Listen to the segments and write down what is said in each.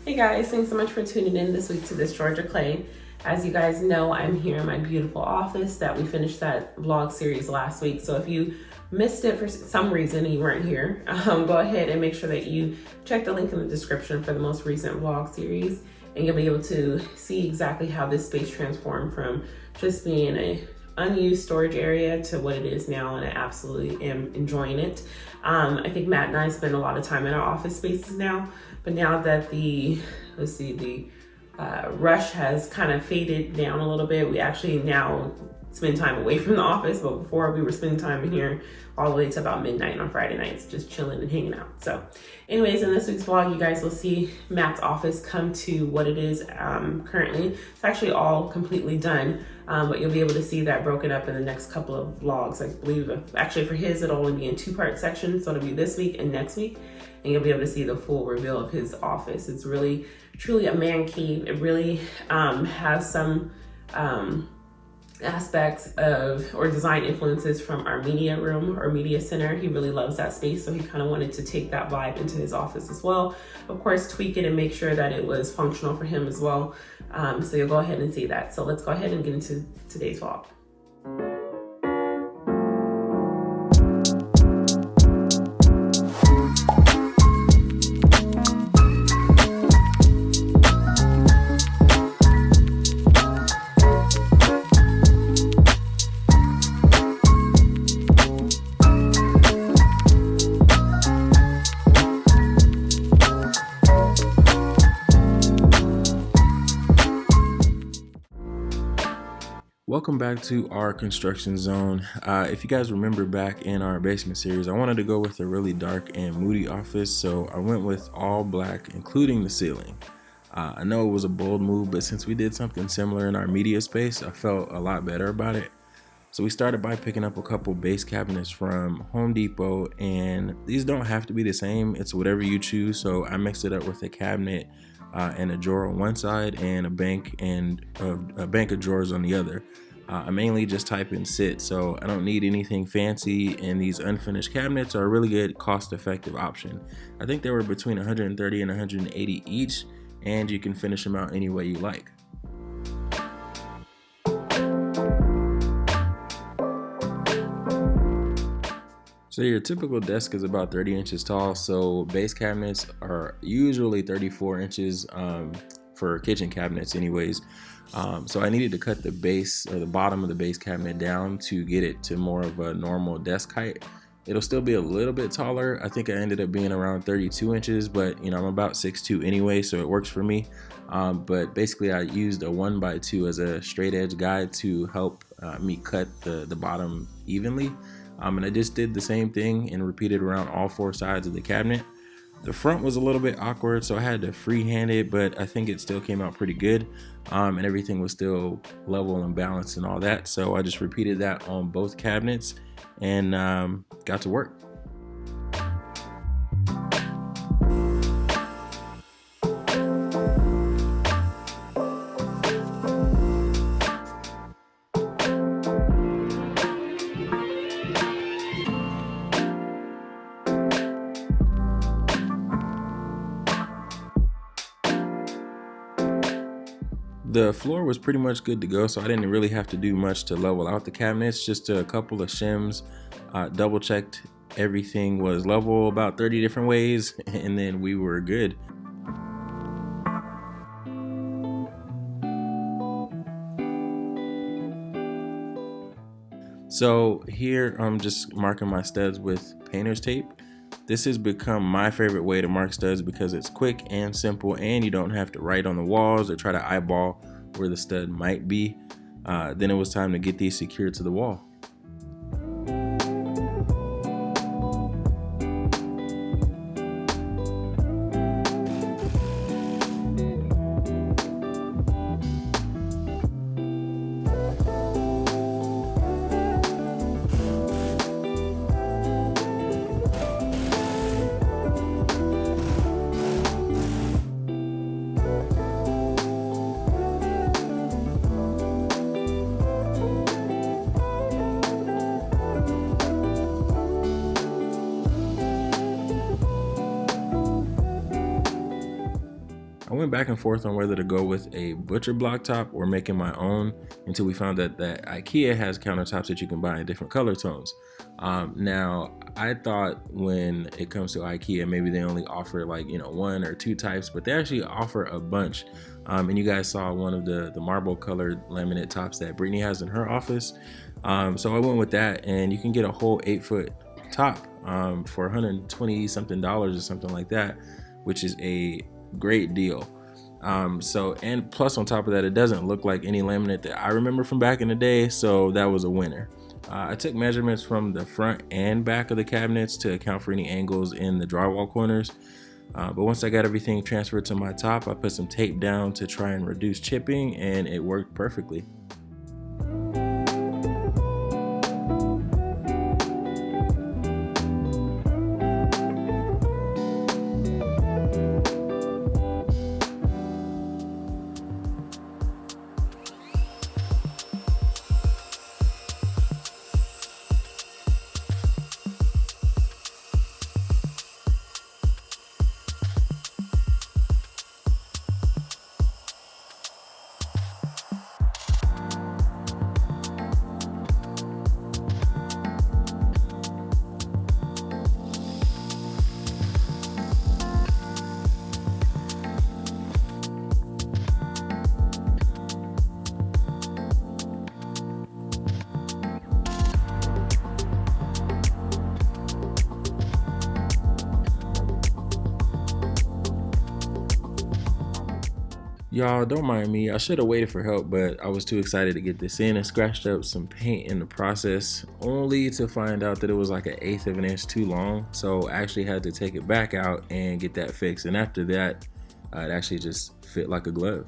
Hey guys, thanks so much for tuning in this week to This Georgia Clay. As you guys know, I'm here in my beautiful office that we finished that vlog series last week. So if you missed it for some reason and you weren't here, go ahead and make sure that you check the link in the description for the most recent vlog series, and you'll be able to see exactly how this space transformed from just being an unused storage area to what it is now, and I absolutely am enjoying it. I think Matt and I spend a lot of time in our office spaces now, but now that the rush has kind of faded down a little bit, we actually now spend time away from the office, but before we were spending time in here all the way to about midnight on Friday nights, just chilling and hanging out. So anyways, in this week's vlog, you guys will see Matt's office come to what it is currently. It's actually all completely done, but you'll be able to see that broken up in the next couple of vlogs. I believe actually for his, it'll only be in two-part sections, so it'll be this week and next week, and you'll be able to see the full reveal of his office. It's really, truly a man cave. It really has some aspects of or design influences from our media room or media center. He really loves that space, so he kind of wanted to take that vibe into his office as well. Of course, tweak it and make sure that it was functional for him as well. So you'll go ahead and see that. So let's go ahead and get into today's vlog. Welcome back to our construction zone. If you guys remember back in our basement series, I wanted to go with a really dark and moody office, so I went with all black, including the ceiling. I know it was a bold move, but since we did something similar in our media space, I felt a lot better about it. So we started by picking up a couple base cabinets from Home Depot, and these don't have to be the same. It's whatever you choose. So I mixed it up with a cabinet and a drawer on one side and a bank of drawers on the other. I mainly just type in sit, so I don't need anything fancy, and these unfinished cabinets are a really good cost-effective option. I think they were between $130 and $180 each, and you can finish them out any way you like. So your typical desk is about 30 inches tall, so base cabinets are usually 34 inches for kitchen cabinets anyways. So I needed to cut the base or the bottom of the base cabinet down to get it to more of a normal desk height. It'll still be a little bit taller. I think I ended up being around 32 inches, but you know, I'm about 6'2" anyway, so it works for me. But basically I used a 1x2 as a straight edge guide to help me cut the bottom evenly. And I just did the same thing and repeated around all four sides of the cabinet. The front was a little bit awkward, so I had to freehand it, but I think it still came out pretty good. And everything was still level and balanced and all that. So I just repeated that on both cabinets and got to work. The floor was pretty much good to go, so I didn't really have to do much to level out the cabinets, just a couple of shims, double checked everything was level about 30 different ways, and then we were good. So here I'm just marking my studs with painter's tape. This has become my favorite way to mark studs because it's quick and simple, and you don't have to write on the walls or try to eyeball where the stud might be. Then it was time to get these secured to the wall. I went back and forth on whether to go with a butcher block top or making my own until we found that IKEA has countertops that you can buy in different color tones. Now, I thought when it comes to IKEA, maybe they only offer like, one or two types, but they actually offer a bunch. And you guys saw one of the marble colored laminate tops that Brittany has in her office. So I went with that, and you can get a whole 8-foot top for $120 something or something like that, which is a great deal. And plus on top of that, it doesn't look like any laminate that I remember from back in the day, so that was a winner. I took measurements from the front and back of the cabinets to account for any angles in the drywall corners. But once I got everything transferred to my top, I put some tape down to try and reduce chipping, and it worked perfectly. Y'all, don't mind me. I should have waited for help, but I was too excited to get this in and scratched up some paint in the process, only to find out that it was like 1/8 of an inch too long. So I actually had to take it back out and get that fixed. And after that, it actually just fit like a glove.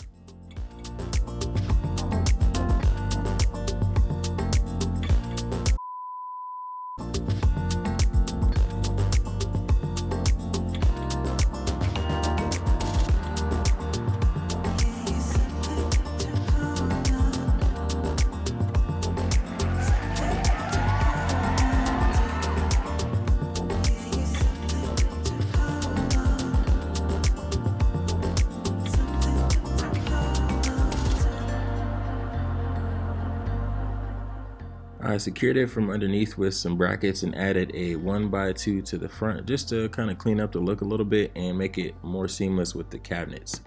I secured it from underneath with some brackets and added a 1x2 to the front just to kind of clean up the look a little bit and make it more seamless with the cabinets.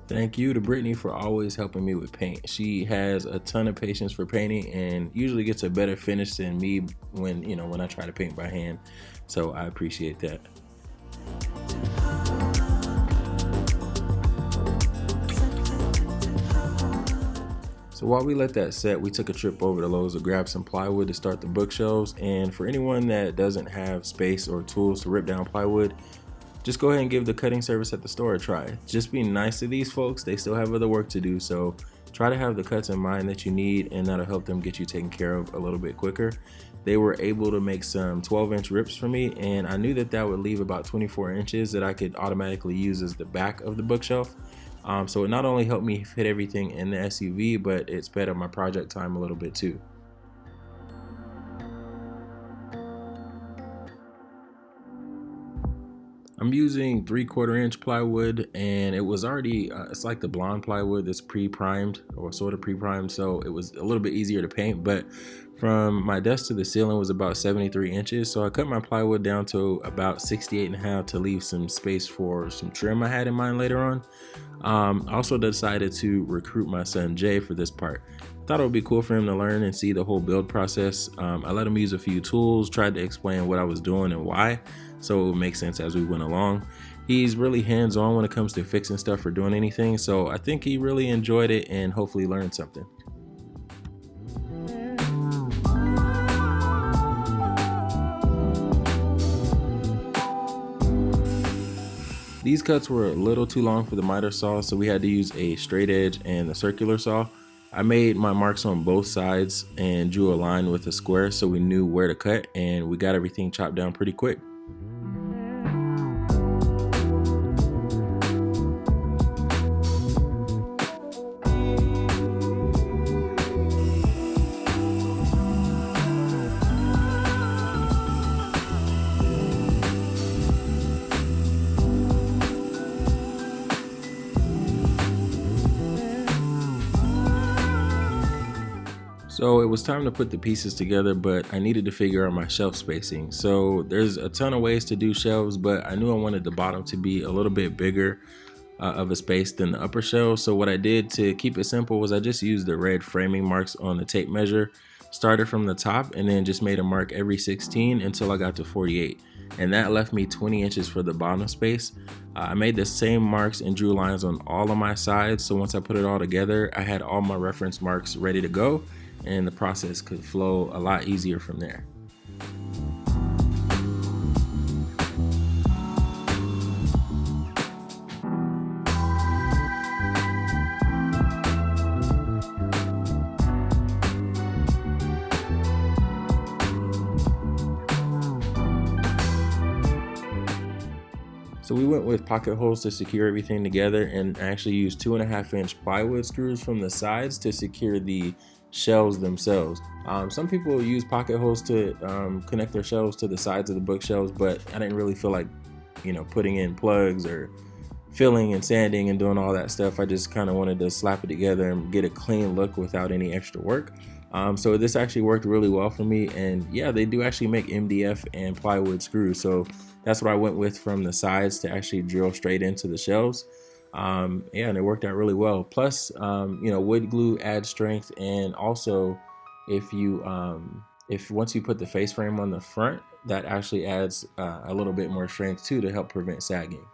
Thank you to Brittany for always helping me with paint. She has a ton of patience for painting and usually gets a better finish than me when I try to paint by hand. So I appreciate that. So while we let that set, we took a trip over to Lowe's to grab some plywood to start the bookshelves. And for anyone that doesn't have space or tools to rip down plywood, just go ahead and give the cutting service at the store a try. Just be nice to these folks. They still have other work to do, so try to have the cuts in mind that you need, and that'll help them get you taken care of a little bit quicker. They were able to make some 12-inch rips for me, and I knew that would leave about 24 inches that I could automatically use as the back of the bookshelf. So it not only helped me fit everything in the SUV, but it sped up my project time a little bit too. I'm using 3/4 inch plywood, and it was already, it's like the blonde plywood that's pre-primed or sort of pre-primed, so it was a little bit easier to paint, but from my desk to the ceiling was about 73 inches, so I cut my plywood down to about 68.5 to leave some space for some trim I had in mind later on. I also decided to recruit my son Jay for this part. Thought it would be cool for him to learn and see the whole build process. I let him use a few tools, tried to explain what I was doing and why, so it would make sense as we went along. He's really hands-on when it comes to fixing stuff or doing anything, so I think he really enjoyed it and hopefully learned something. These cuts were a little too long for the miter saw, so we had to use a straight edge and a circular saw. I made my marks on both sides and drew a line with a square so we knew where to cut, and we got everything chopped down pretty quick. So it was time to put the pieces together, but I needed to figure out my shelf spacing. So there's a ton of ways to do shelves, but I knew I wanted the bottom to be a little bit bigger of a space than the upper shelf. So what I did to keep it simple was I just used the red framing marks on the tape measure, started from the top, and then just made a mark every 16 until I got to 48. And that left me 20 inches for the bottom space. I made the same marks and drew lines on all of my sides. So once I put it all together, I had all my reference marks ready to go, and the process could flow a lot easier from there. So we went with pocket holes to secure everything together, and actually used 2.5-inch plywood screws from the sides to secure the shelves themselves. Some people use pocket holes to connect their shelves to the sides of the bookshelves, but I didn't really feel like, putting in plugs or filling and sanding and doing all that stuff. I just kind of wanted to slap it together and get a clean look without any extra work. So this actually worked really well for me, and yeah, they do actually make MDF and plywood screws, so that's what I went with from the sides to actually drill straight into the shelves. Yeah, and it worked out really well. Plus, wood glue adds strength, and also if once you put the face frame on the front, that actually adds a little bit more strength too to help prevent sagging.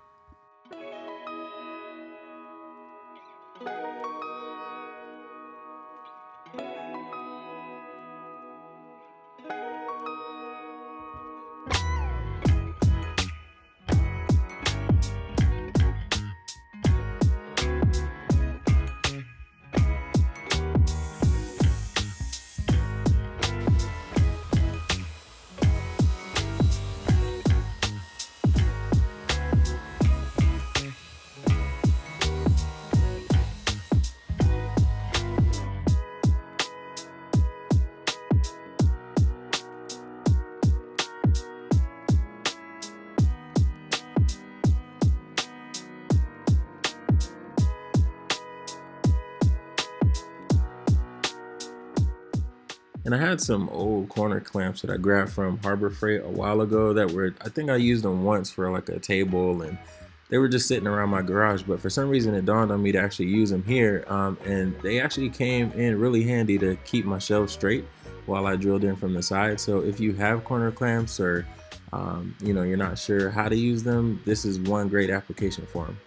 And I had some old corner clamps that I grabbed from Harbor Freight a while ago I think I used them once for like a table, and they were just sitting around my garage, but for some reason it dawned on me to actually use them here, and they actually came in really handy to keep my shelves straight while I drilled in from the side. So if you have corner clamps, or you're not sure how to use them, this is one great application for them.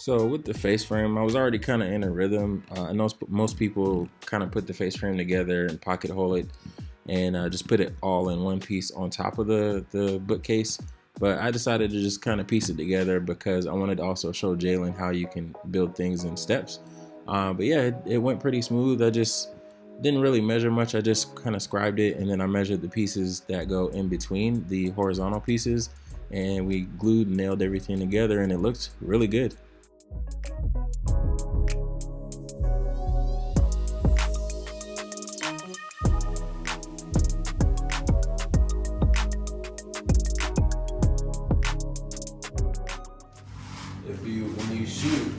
So with the face frame, I was already kind of in a rhythm. I know most people kind of put the face frame together and pocket hole it and just put it all in one piece on top of the bookcase. But I decided to just kind of piece it together because I wanted to also show Jalen how you can build things in steps. But yeah, it went pretty smooth. I just didn't really measure much. I just kind of scribed it, and then I measured the pieces that go in between the horizontal pieces, and we glued and nailed everything together, and it looked really good. When you shoot,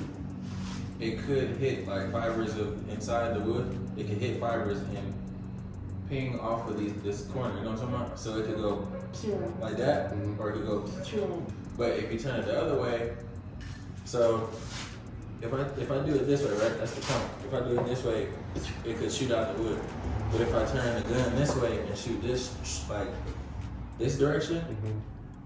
it could hit like fibers of inside the wood. It could hit fibers and ping off of this corner, you know what I'm talking about? So it could go like that, or it could go. But if you turn it the other way, so if I do it this way, right, that's the point. If I do it this way, it could shoot out the wood. But if I turn the gun this way and shoot this, like this direction,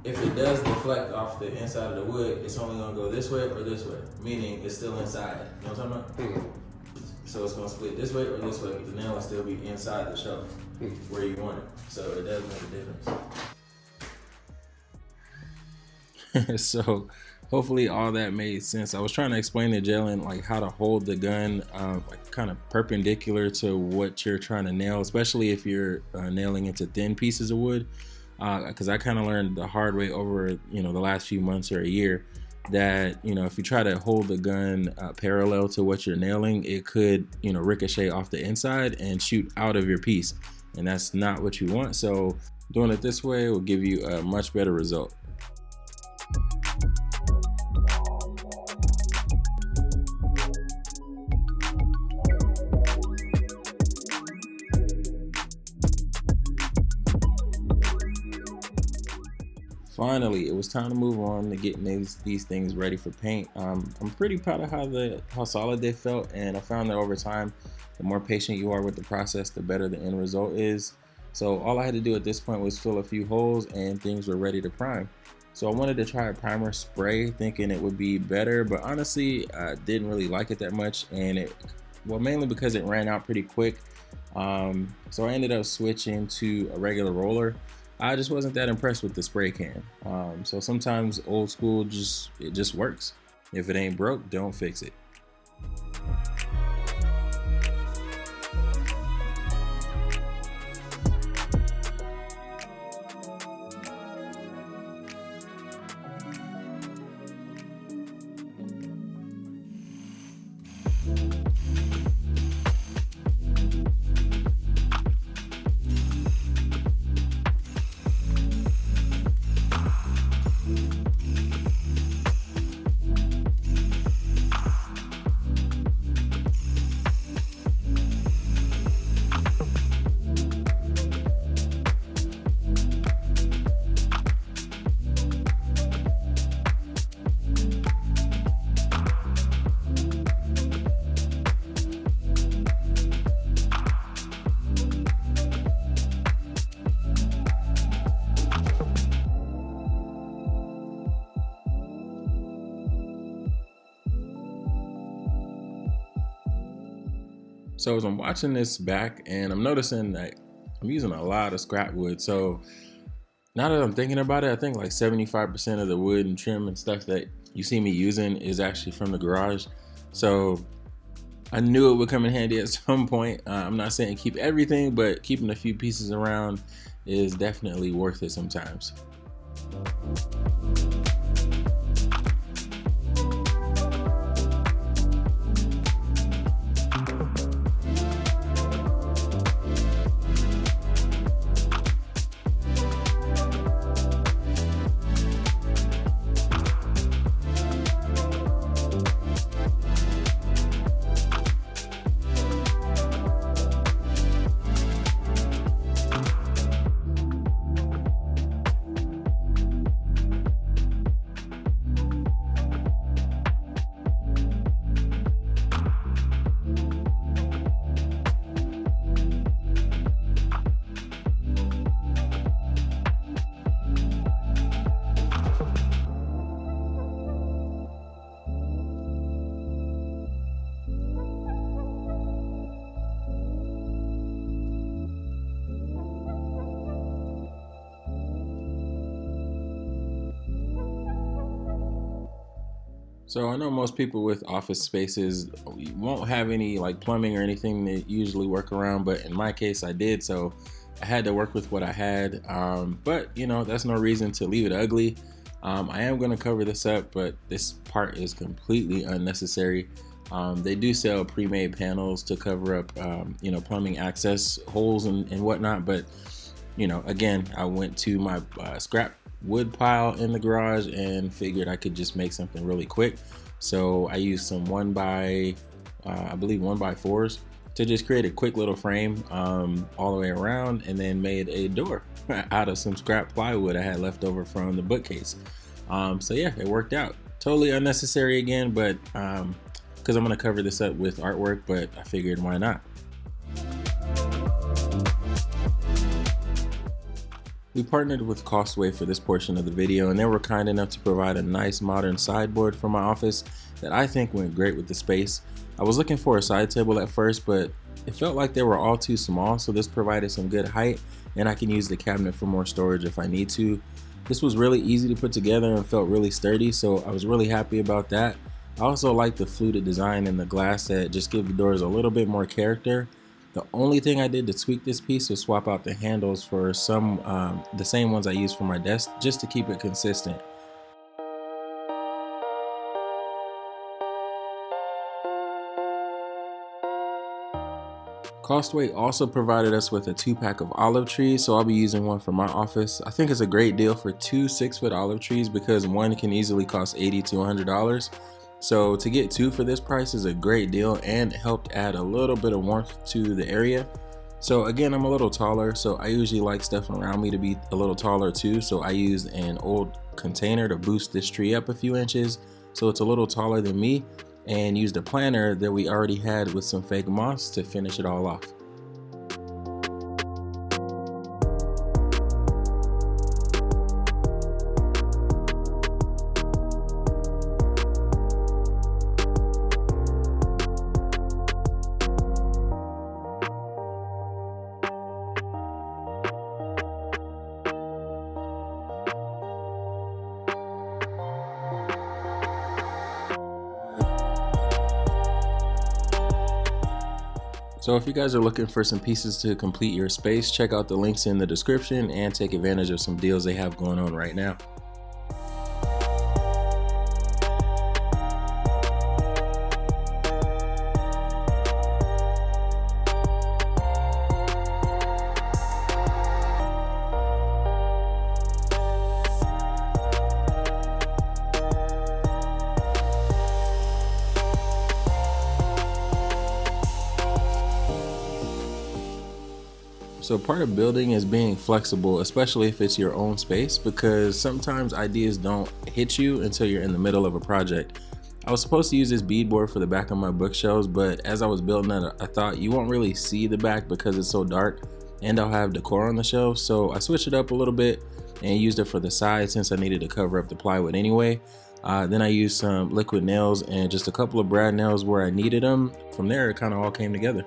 if it does deflect off the inside of the wood, it's only gonna go this way or this way, meaning it's still inside. You know what I'm talking about? So it's gonna split this way or this way, but the nail will still be inside the shelf where you want it. So it does make a difference. So hopefully all that made sense. I was trying to explain to Jalen like how to hold the gun like kind of perpendicular to what you're trying to nail, especially if you're nailing into thin pieces of wood. Because I kind of learned the hard way over the last few months or a year that if you try to hold the gun parallel to what you're nailing, it could ricochet off the inside and shoot out of your piece, and that's not what you want. So doing it this way will give you a much better result. Finally, it was time to move on to getting these things ready for paint. I'm pretty proud of how solid they felt, and I found that over time, the more patient you are with the process, the better the end result is. So all I had to do at this point was fill a few holes and things were ready to prime. So I wanted to try a primer spray thinking it would be better, but honestly, I didn't really like it that much, and mainly because it ran out pretty quick. So I ended up switching to a regular roller. I just wasn't that impressed with the spray can. So sometimes old school it just works. If it ain't broke, don't fix it. So as I'm watching this back, and I'm noticing that I'm using a lot of scrap wood. So now that I'm thinking about it, I think like 75% of the wood and trim and stuff that you see me using is actually from the garage. So I knew it would come in handy at some point. I'm not saying keep everything, but keeping a few pieces around is definitely worth it sometimes. So I know most people with office spaces won't have any like plumbing or anything they usually work around, but in my case I did, so I had to work with what I had. But that's no reason to leave it ugly. I am going to cover this up, but this part is completely unnecessary. They do sell pre-made panels to cover up plumbing access holes and whatnot, but again, I went to my scrap wood pile in the garage and figured I could just make something really quick. So I used some 1x4s to just create a quick little frame all the way around, and then made a door out of some scrap plywood I had left over from the bookcase. So yeah, it worked out. Totally unnecessary again, but because I'm going to cover this up with artwork, but I figured why not. We partnered with Costway for this portion of the video, and they were kind enough to provide a nice modern sideboard for my office that I think went great with the space. I was looking for a side table at first, but it felt like they were all too small, so this provided some good height, and I can use the cabinet for more storage if I need to. This was really easy to put together and felt really sturdy, so I was really happy about that. I also like the fluted design and the glass that just give the doors a little bit more character. The only thing I did to tweak this piece was swap out the handles for the same ones I use for my desk, just to keep it consistent. Costway also provided us with a 2-pack of olive trees, so I'll be using one for my office. I think it's a great deal for 2 6-foot olive trees because one can easily cost $80 to $100. So to get 2 for this price is a great deal and helped add a little bit of warmth to the area. So again, I'm a little taller, so I usually like stuff around me to be a little taller too. So I used an old container to boost this tree up a few inches so it's a little taller than me, and used a planter that we already had with some fake moss to finish it all off. So if you guys are looking for some pieces to complete your space, check out the links in the description and take advantage of some deals they have going on right now. So part of building is being flexible, especially if it's your own space, because sometimes ideas don't hit you until you're in the middle of a project. I was supposed to use this beadboard for the back of my bookshelves, but as I was building it, I thought you won't really see the back because it's so dark and I'll have decor on the shelves. So I switched it up a little bit and used it for the side since I needed to cover up the plywood anyway. Then I used some liquid nails and just a couple of brad nails where I needed them. From there, it kind of all came together.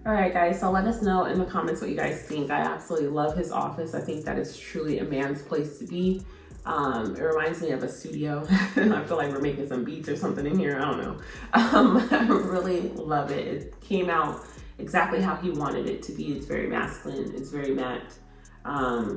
Alright guys, so let us know in the comments what you guys think. I absolutely love his office. I think that is truly a man's place to be. It reminds me of a studio. I feel like we're making some beats or something in here, I don't know. I really love it. It came out exactly how he wanted it to be. It's very masculine, it's very matte.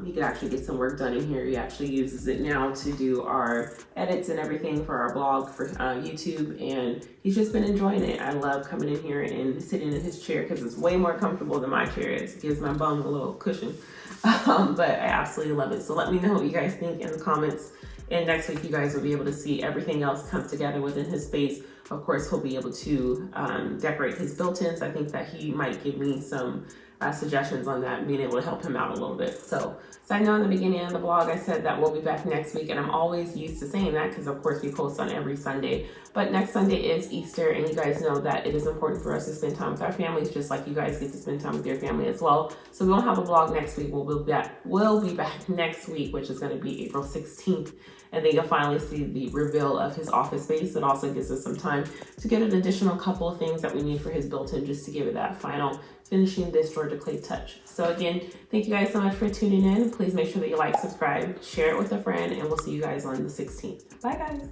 He could actually get some work done in here. He actually uses it now to do our edits and everything for our blog for YouTube, and he's just been enjoying it. I love coming in here and sitting in his chair because it's way more comfortable than my chair is. It gives my bum a little cushion, but I absolutely love it. So let me know what you guys think in the comments, and next week you guys will be able to see everything else come together within his space of course, he'll be able to decorate his built-ins. I think that he might give me some suggestions on that, being able to help him out a little bit. So I know in the beginning of the vlog, I said that we'll be back next week, and I'm always used to saying that because of course we post on every Sunday. But next Sunday is Easter, and you guys know that it is important for us to spend time with our families, just like you guys get to spend time with your family as well. So we won't have a vlog next week. We'll be back next week, which is going to be April 16th. And then you'll finally see the reveal of his office space. It also gives us some time to get an additional couple of things that we need for his built-in, just to give it that final finishing This Georgia Clay touch. So again, thank you guys so much for tuning in. Please make sure that you like, subscribe, share it with a friend, and we'll see you guys on the 16th. Bye guys.